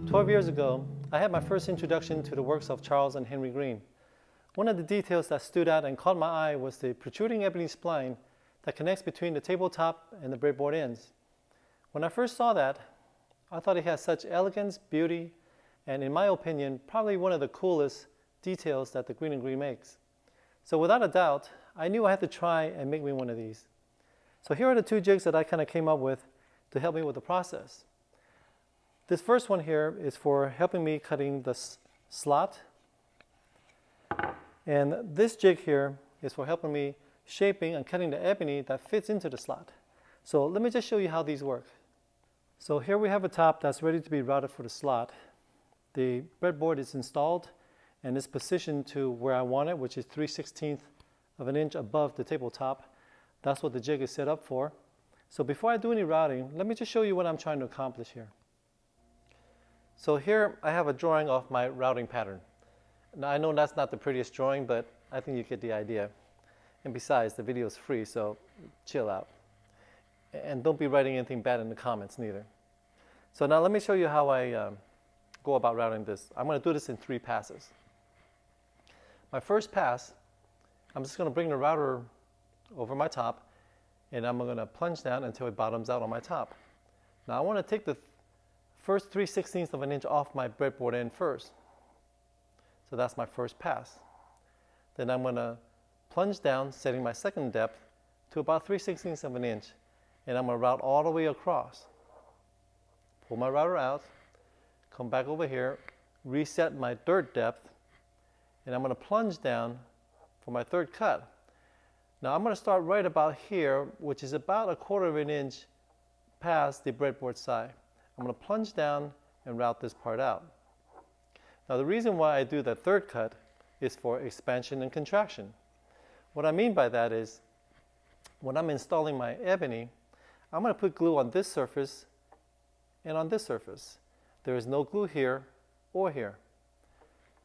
12 years ago, I had my first introduction to the works of Charles and Henry Greene. One of the details that stood out and caught my eye was the protruding ebony spline that connects between the tabletop and the breadboard ends. When I first saw that, I thought it had such elegance, beauty, and in my opinion, probably one of the coolest details that the Greene and Greene makes. So without a doubt, I knew I had to try and make me one of these. So here are the two jigs that I kind of came up with to help me with the process. This first one here is for helping me cutting the slot. And this jig here is for helping me shaping and cutting the ebony that fits into the slot. So let me just show you how these work. So here we have a top that's ready to be routed for the slot. The breadboard is installed and is positioned to where I want it, which is 3/16 of an inch above the tabletop. That's what the jig is set up for. So before I do any routing, let me just show you what I'm trying to accomplish here. So here I have a drawing of my routing pattern. Now I know that's not the prettiest drawing, but I think you get the idea. And besides, the video is free, so chill out. And don't be writing anything bad in the comments neither. So now let me show you how I go about routing this. I'm going to do this in 3 passes. My first pass, I'm just going to bring the router over my top, and I'm going to plunge down until it bottoms out on my top. Now I want to take the first 3/16 of an inch off my breadboard end first. So that's my first pass. Then I'm going to plunge down, setting my second depth to about 3/16 of an inch, and I'm going to route all the way across. Pull my router out, come back over here, reset my third depth, and I'm going to plunge down for my third cut. Now I'm going to start right about here, which is about 1/4 of an inch past the breadboard side. I'm going to plunge down and route this part out. Now the reason why I do that third cut is for expansion and contraction. What I mean by that is, when I'm installing my ebony, I'm going to put glue on this surface and on this surface. There is no glue here or here.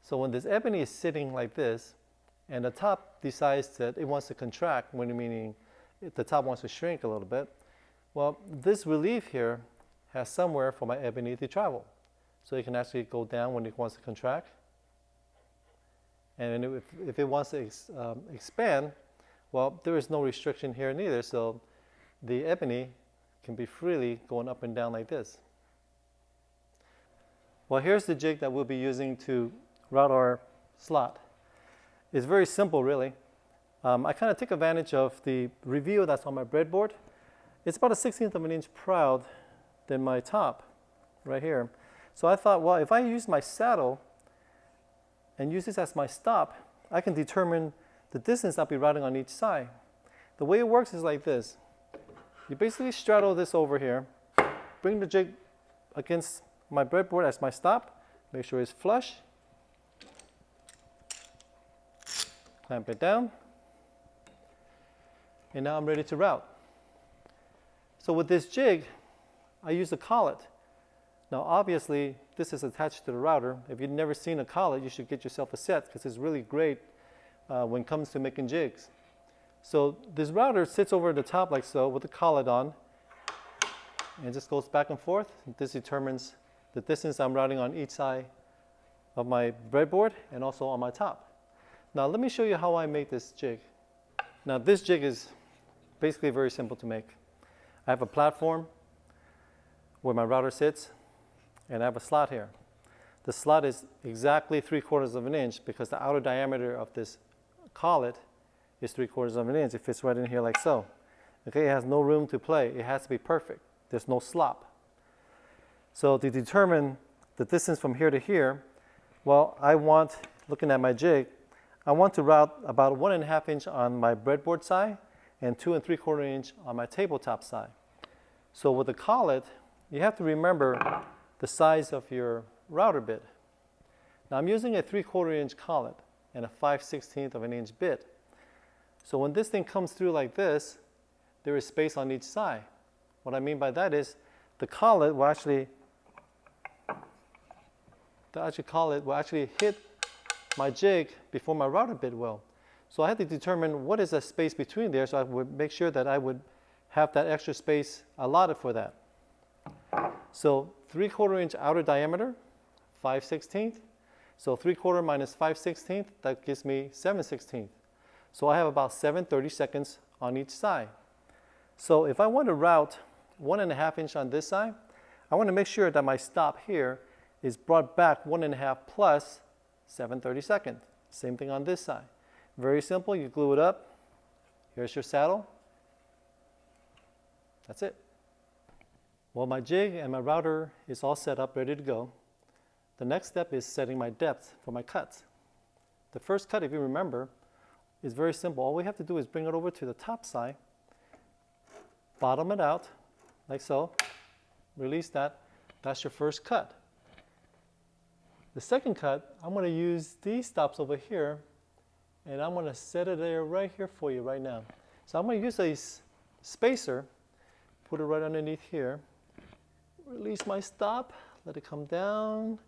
So when this ebony is sitting like this, and the top decides that it wants to contract, meaning the top wants to shrink a little bit, well, this relief here has somewhere for my ebony to travel. So it can actually go down when it wants to contract. And if it wants to expand, well, there is no restriction here neither. So the ebony can be freely going up and down like this. Well, here's the jig that we'll be using to route our slot. It's very simple, really. I kind of take advantage of the reveal that's on my breadboard. It's about 1/16 of an inch proud than my top right here. So I thought, well, if I use my saddle and use this as my stop, I can determine the distance I'll be routing on each side. The way it works is like this. You basically straddle this over here, bring the jig against my breadboard as my stop, make sure it's flush, clamp it down, and now I'm ready to route. So with this jig, I use a collet. Now obviously this is attached to the router. If you've never seen a collet, you should get yourself a set because it's really great when it comes to making jigs. So this router sits over the top like so with the collet on, and it just goes back and forth. This determines the distance I'm routing on each side of my breadboard and also on my top. Now let me show you how I make this jig. Now this jig is basically very simple to make. I have a platform where my router sits, and I have a slot here. The slot is exactly 3/4 of an inch because the outer diameter of this collet is 3/4 of an inch. It fits right in here like so. Okay, it has no room to play. It has to be perfect. There's no slop. So to determine the distance from here to here, well, looking at my jig, I want to route about 1.5 inch on my breadboard side and 2 3/4 inch on my tabletop side. So with the collet, you have to remember the size of your router bit. Now I'm using a 3/4 inch collet and a 5/16 of an inch bit. So when this thing comes through like this, there is space on each side. What I mean by that is the collet will actually hit my jig before my router bit will. So I had to determine what is the space between there, so I would make sure that I would have that extra space allotted for that. So 3/4 inch outer diameter 5/16. So 3/4 minus 5/16, that gives me 7/16. So I have about 7/32 on each side. So if I want to route 1.5 inch on this side, I want to make sure that my stop here is brought back 1.5 plus 7/32. Same thing on this side. Very simple, you glue it up. Here's your saddle. That's it. Well, my jig and my router is all set up, ready to go. The next step is setting my depth for my cuts. The first cut, if you remember, is very simple. All we have to do is bring it over to the top side, bottom it out, like so, release that. That's your first cut. The second cut, I'm going to use these stops over here, and I'm going to set it there right here for you right now. So I'm going to use a spacer, put it right underneath here, release my stop, let it come down,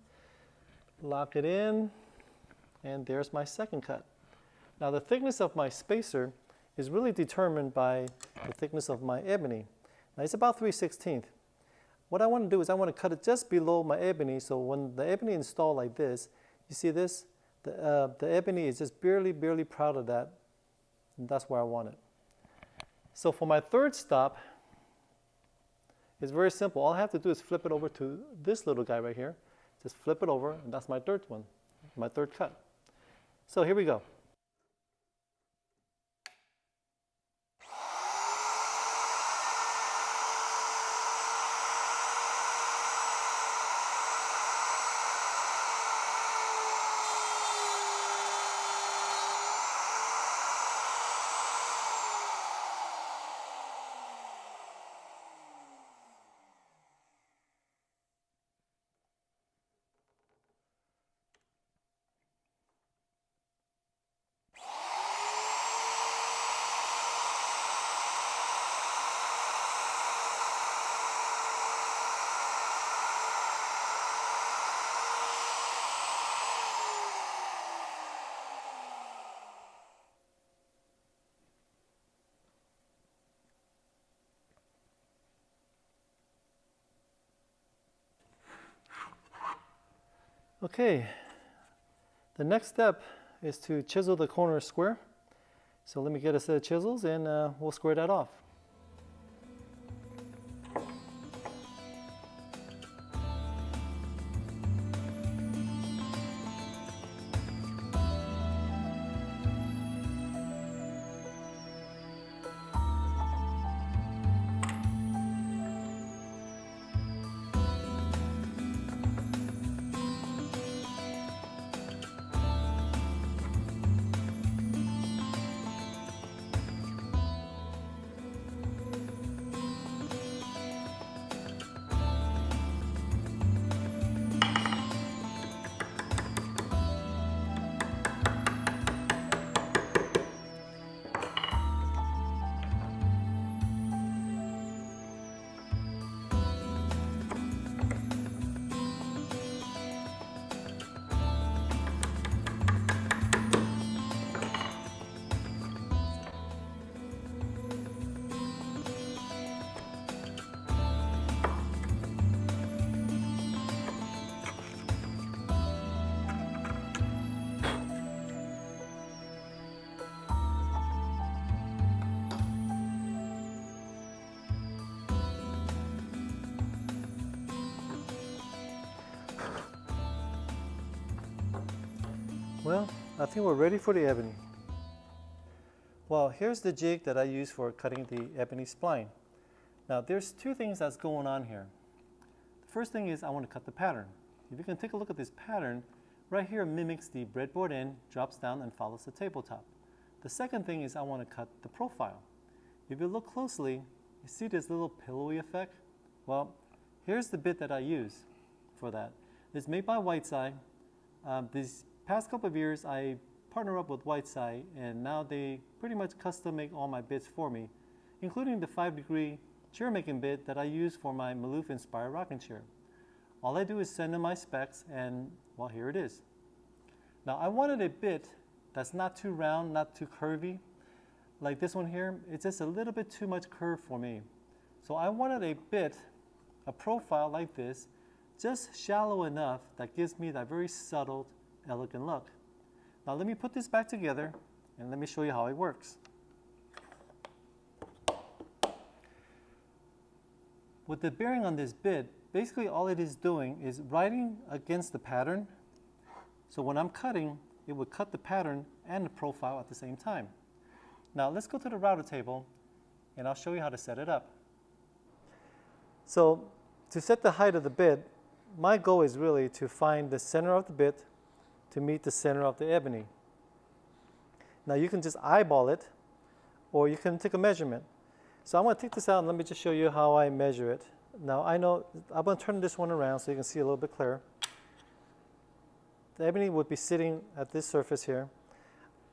lock it in, and there's my second cut. Now the thickness of my spacer is really determined by the thickness of my ebony. Now it's about 3/16. What I want to do is I want to cut it just below my ebony, so when the ebony is installed like this, you see this? The ebony is just barely proud of that, and that's where I want it. So for my third stop, it's very simple. All I have to do is flip it over to this little guy right here. Just flip it over, and that's my third one, my third cut. So here we go. Okay, the next step is to chisel the corner square. So let me get a set of chisels and we'll square that off. Well, I think we're ready for the ebony. Well, here's the jig that I use for cutting the ebony spline. Now, there's two things that's going on here. The first thing is I want to cut the pattern. If you can take a look at this pattern, right here mimics the breadboard end, drops down and follows the tabletop. The second thing is I want to cut the profile. If you look closely, you see this little pillowy effect? Well, here's the bit that I use for that. It's made by Whiteside. These past couple of years, I partner up with Whiteside, and now they pretty much custom make all my bits for me, including the 5-degree chair making bit that I use for my Maloof inspired rocking chair. All I do is send them my specs, and well, here it is. Now I wanted a bit that's not too round, not too curvy. Like this one here, it's just a little bit too much curve for me. So I wanted a bit, a profile like this, just shallow enough that gives me that very subtle, elegant look. Now let me put this back together and let me show you how it works. With the bearing on this bit, basically all it is doing is riding against the pattern. So when I'm cutting, it would cut the pattern and the profile at the same time. Now let's go to the router table and I'll show you how to set it up. So to set the height of the bit, my goal is really to find the center of the bit to meet the center of the ebony. Now you can just eyeball it or you can take a measurement. So I'm going to take this out and let me just show you how I measure it. Now I know, I'm going to turn this one around so you can see a little bit clearer. The ebony would be sitting at this surface here.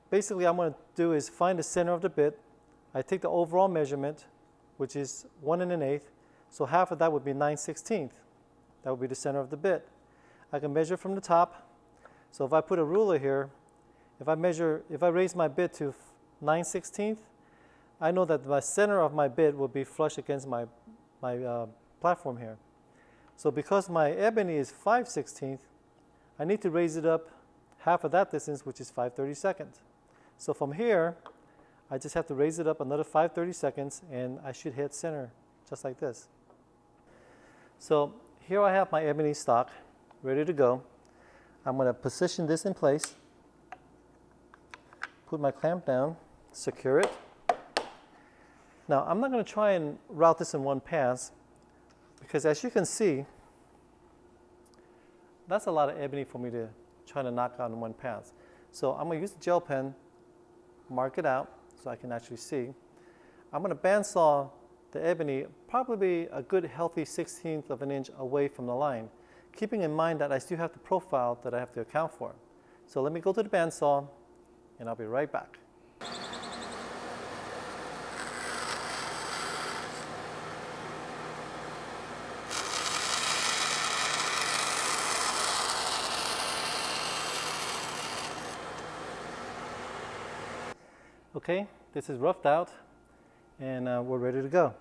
Basically, I'm going to do is find the center of the bit. I take the overall measurement, which is 1 1/8. So half of that would be 9/16. That would be the center of the bit. I can measure from the top. So if I put a ruler here, if I raise my bit to 9/16, I know that the center of my bit will be flush against my platform here. So because my ebony is 5/16, I need to raise it up half of that distance, which is 5/32. So from here, I just have to raise it up another 5/32 and I should hit center, just like this. So here I have my ebony stock ready to go. I'm going to position this in place, put my clamp down, secure it. Now I'm not going to try and route this in one pass because as you can see, that's a lot of ebony for me to try to knock out in one pass. So I'm going to use the gel pen, mark it out so I can actually see. I'm going to bandsaw the ebony probably a good healthy 1/16 of an inch away from the line, keeping in mind that I still have the profile that I have to account for. So let me go to the bandsaw and I'll be right back. Okay, this is roughed out and we're ready to go.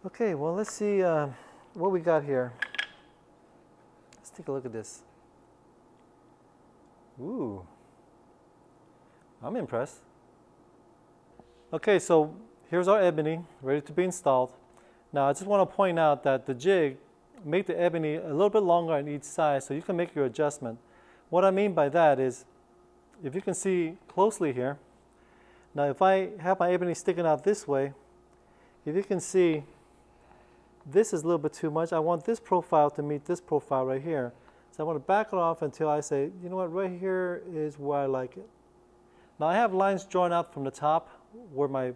Okay, well let's see what we got here. Let's take a look at this. Ooh, I'm impressed. Okay, so here's our ebony ready to be installed. Now I just want to point out that the jig make the ebony a little bit longer on each side so you can make your adjustment. What I mean by that is, if you can see closely here, now if I have my ebony sticking out this way, if you can see, this is a little bit too much. I want this profile to meet this profile right here. So I want to back it off until I say, you know what, right here is where I like it. Now I have lines drawn out from the top where my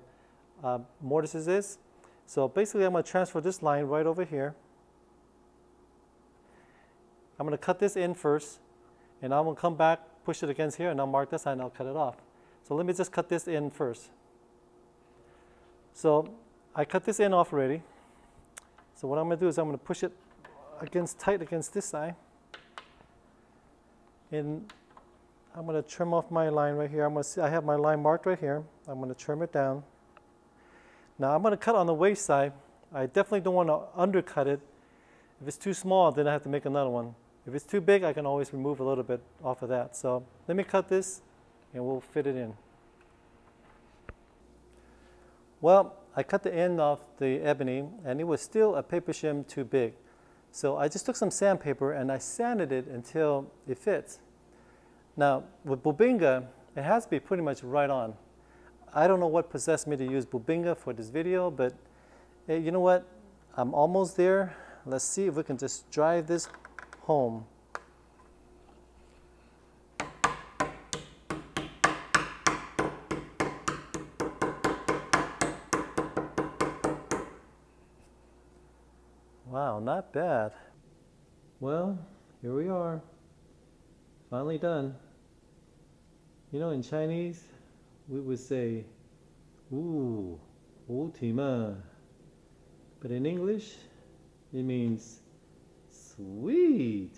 mortises is. So basically I'm going to transfer this line right over here. I'm going to cut this in first, and I'm going to come back, push it against here, and I'll mark this side and I'll cut it off. So let me just cut this in first. So I cut this in off already. So what I'm going to do is I'm going to push it tight against this side. And I'm going to trim off my line right here. I have my line marked right here. I'm going to trim it down. Now I'm going to cut on the waist side. I definitely don't want to undercut it. If it's too small, then I have to make another one. If it's too big, I can always remove a little bit off of that. So let me cut this and we'll fit it in. Well, I cut the end off the ebony and it was still a paper shim too big. So I just took some sandpaper and I sanded it until it fits. Now with Bubinga, it has to be pretty much right on. I don't know what possessed me to use Bubinga for this video, but hey, you know what? I'm almost there. Let's see if we can just drive this home. Wow, not bad. Well, here we are. Finally done. You know, in Chinese, we would say, "Ooh, 五体嘛." but in English, it means sweet.